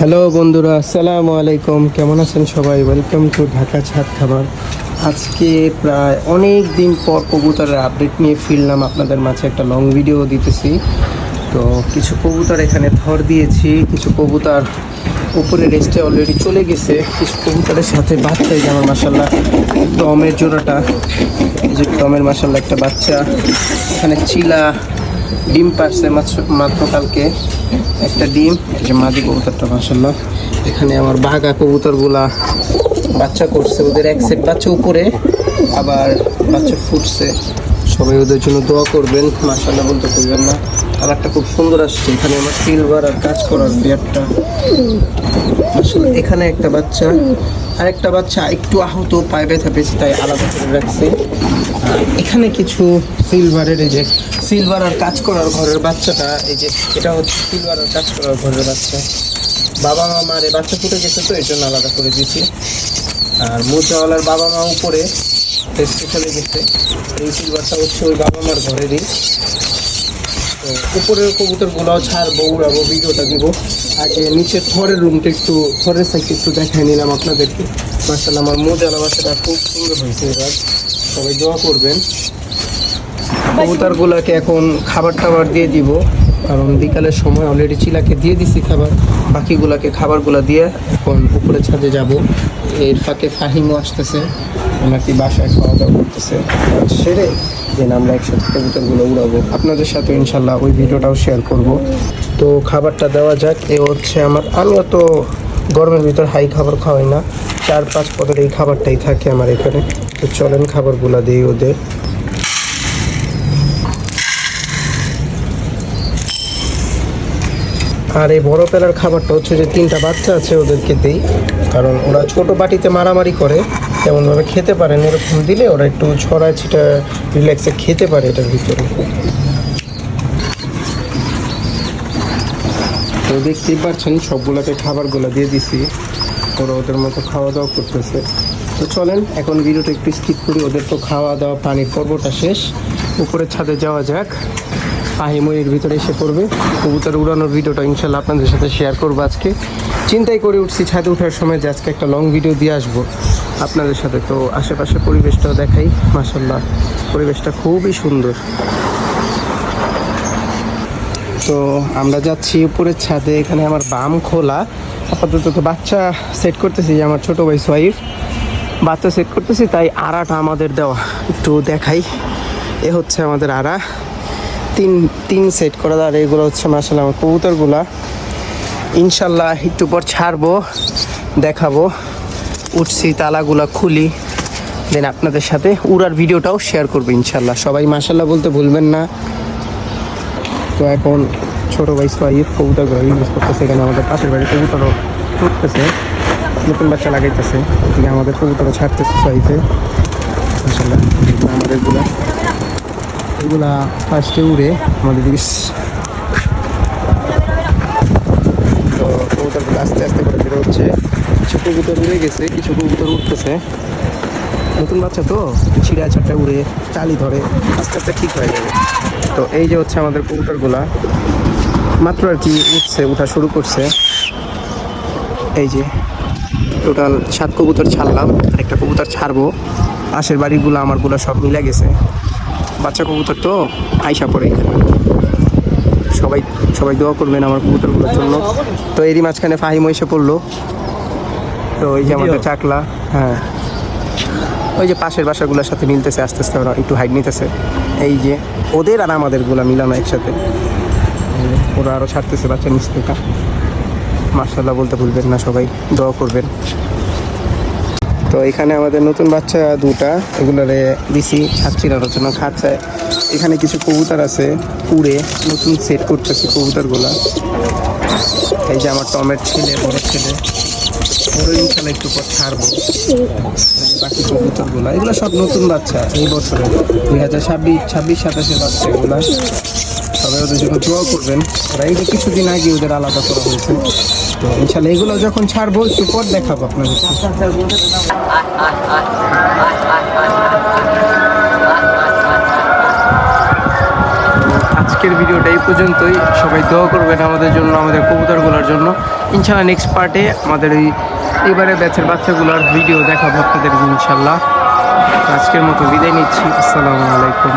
Hello বন্ধুরা, আসসালামু আলাইকুম। কেমন আছেন সবাই? ওয়েলকাম টু ঢাকা ছাদ খাবার। আজকে প্রায় অনেক দিন পর কবুতরের আপডেট নিয়ে ফিরলাম আপনাদের মাঝে, একটা লং ভিডিও দিতেছি। তো কিছু কবুতর এখানে থর দিয়েছি, কিছু কবুতর উপরে রেস্টে অলরেডি চলে গেছে, কিছু কবুতরের সাথে বাচ্চা। এই যে আমার মাসাল্লাহ টমের জোড়াটা, এই যে টমের মাসাল্লাহ একটা বাচ্চা। এখানে চিলা ডিম পারছে মাত্র কালকে একটা ডিম। এই যে মাদি কবুতরটা মাশাআল্লাহ। এখানে আমার বাঘা কবুতরগুলা বাচ্চা করছে, ওদের এক সেট বাচ্চা উপরে, আবার বাচ্চা ফুটছে। সবাই ওদের জন্য দোয়া করবেন, মাশাআল্লাহ বলতে পারবেন না। কালারটা খুব সুন্দর আসছে। এখানে আমার সিলভার আর কাজ করার বিয়ারটা মাশাআল্লাহ। এখানে একটা বাচ্চা, আরেকটা বাচ্চা একটু আহত, পায়ে ব্যথা পেয়েছে, তাই আলাদা করে রাখছি। এখানে কিছু সিলভারের, এই যে সিলভার আর কাজ করার ঘরের বাচ্চাটা, এই যে এটা হচ্ছে সিলভার আর কাজ করার ঘরের বাচ্চা। বাবা মা মারে বাচ্চা ফুটে গেছে, তো এর জন্য আলাদা করে দিয়েছি। আর মোজাওয়ালার বাবা মা উপরে টেস্টে চলে গেছে। এই সিলভারটা হচ্ছে ওই বাবা মার ঘরেরই। তো উপরের কবুতরগুলোও ছাড়বো, উড়াবো, ভিডিওটা দিব। আগে নিচের থরের রুমটা একটু, থরের সাইডটা একটু দেখাই নিলাম আপনাদেরকে। মাশাআল্লাহ আমার মোজাওয়ালা বাচ্চাটা খুব সুন্দর হয়েছে। এবার সবাই দোয়া করবেন। কবুতরগুলোকে এখন খাবার টাবার দিয়ে দিব, কারণ বিকালের সময় অলরেডি চিলাকে দিয়ে দিছি খাবার। বাকিগুলাকে খাবারগুলো দিয়ে এখন উপরে ছাদে যাব। এর ফাঁকে ফাহিমও আসতেছে, নাকি বাসায় খাওয়া দাওয়া করতেছে। সেরে দেন আমরা একসাথে কবুতরগুলো উড়াবো, আপনাদের সাথে ইনশাল্লাহ ওই ভিডিওটাও শেয়ার করব। তো খাবারটা দেওয়া যাক। এ হচ্ছে আমিও তো গরমের ভিতর হাই খাবার খাওয়াই না, 4-5 পদের এই খাবারটাই থাকে আমার এখানে। তো চলেন খাবারগুলো দিই ওদের। আর এই বড় পেলার খাবারটা হচ্ছে যে 3টা বাচ্চা আছে, ওদেরকে দিই, কারণ ওরা ছোট বাটিতে মারামারি করে, তেমনভাবে খেতে পারে না। এরকম দিলে ওরা একটু ছড়ায় ছিটা রিল্যাক্সে খেতে পারে এটার ভিতরে। তো দেখতেই পাচ্ছেন সবগুলোকে খাবারগুলো দিয়ে দিছি, ওরা ওদের মতো খাওয়া দাওয়া করতেছে। তো চলেন এখন ভিডিওটা একটু স্কিপ করি। ওদের তো খাওয়া দাওয়া পানির পর্বটা শেষ, উপরে ছাদে যাওয়া যাক। ফাহিমও এর ভিতরে এসে পড়বে। কবুতর উড়ানোর ভিডিওটা ইনশাল্লাহ আপনাদের সাথে শেয়ার করবো আজকে। চিন্তাই করে উঠছি ছাদে ওঠার সময় যে আজকে একটা লং ভিডিও দিয়ে আসবো আপনাদের সাথে। তো আশেপাশে পরিবেশটাও দেখাই, মাশাআল্লাহ পরিবেশটা খুবই সুন্দর। তো আমরা যাচ্ছি উপরের ছাদে। এখানে আমার বাম খোলা, আপাতত তো বাচ্চা সেট করতেছি, যে আমার ছোটো ভাই সোয়াইফ বাচ্চা সেট করতেছি, তাই আড়াটা আমাদের দেওয়া। একটু দেখাই, এ হচ্ছে আমাদের আড়া, তিন সেট করা। আর এগুলো হচ্ছে মাশাআল্লাহ আমার কবুতরগুলা। ইনশাল্লাহ একটু পর ছাড়বো, দেখাবো। উঠছি, তালাগুলা খুলি, দেন আপনাদের সাথে উড়ার ভিডিওটাও শেয়ার করবো ইনশাল্লাহ। সবাই মাশাআল্লাহ বলতে ভুলবেন না। তো এখন ছোটো ভাই সোয়াইফ কবুতরগুলো ইউজ করতেছে। এখানে আমাদের পাশের বাড়ির কবুতরও উঠতেছে, নতুন বাচ্চা লাগাইতেছে। এদিকে আমাদের কবুতরও ছাড়তেছে সোয়াইফে মাশাআল্লাহ। আমাদেরগুলা এগুলা ফার্স্টে উড়ে আমাদের দিকে। তো কবুতরগুলো আস্তে আস্তে করে বেরো হচ্ছে। কিছু কবুতর উড়ে গেছে, কিছু কবুতর উঠতেছে। নতুন বাচ্চা তো ছিঁড়া ছাড়টা উড়ে চালি ধরে, আস্তে আস্তে ঠিক হয়ে যাবে। তো এই যে হচ্ছে আমাদের কবুতরগুলা মাত্র আর কি উঠছে, উঠা শুরু করছে। এই যে টোটাল 7 কবুতর ছাড়লাম, আরেকটা কবুতর ছাড়বো। পাশের বাড়িগুলো আমারগুলো সব মিলে গেছে। বাচ্চা কবুতর তো আইসা পড়ে। সবাই দোয়া করবেন আমার কবুতরগুলোর জন্য। তো এরই মাঝখানে ফাহিম এসে পড়লো। তো এই যে আমাদের চাকলা, হ্যাঁ ওই যে পাশের বাসাগুলোর সাথে মিলতেছে, আস্তে আস্তে ওরা একটু হাইট নিতেছে। এই যে ওদের আর আমাদেরগুলো মিলানো একসাথে, ওরা আরও ছাড়তেছে বাচ্চা নিচ থেকে। মাশাআল্লাহ বলতে ভুলবেন না, সবাই দোয়া করবেন। তো এখানে আমাদের নতুন বাচ্চা 2টা, এগুলোরে দিছি ছাদ চিরানোর জন্য খাচ্ছে। এখানে কিছু কবুতর আছে উড়ে, নতুন সেট করতেছি কবুতরগুলা। এই যে আমার টমের ছেলে, বড় ছেলে, ওরও ইনশাল্লাহ একটু পর ছাড়বো। বাকি কবুতরগুলা এগুলো সব নতুন বাচ্চা, এই বছরে 2026-27 বাচ্চা এগুলা। সবাই ওদের জন্য দোয়া করবেন। আর এই যে কিছুদিন আগে ওদের আলাদা করা হয়েছে। তো ইনশাল্লাহ এগুলো যখন ছাড়বো একটু পর দেখাবো আপনাদের। আজকে আজকের ভিডিওটা এই পর্যন্তই। সবাই দোয়া করবেন আমাদের জন্য, আমাদের কবুতরগুলোর জন্য। ইনশাল্লাহ নেক্সট পার্টে আমাদের এইবারে ব্যাচের বাচ্চাগুলোর ভিডিও দেখাবো আপনাদেরকে ইনশাল্লাহ। আজকের মতো বিদায় নিচ্ছি। আসসালামু আলাইকুম।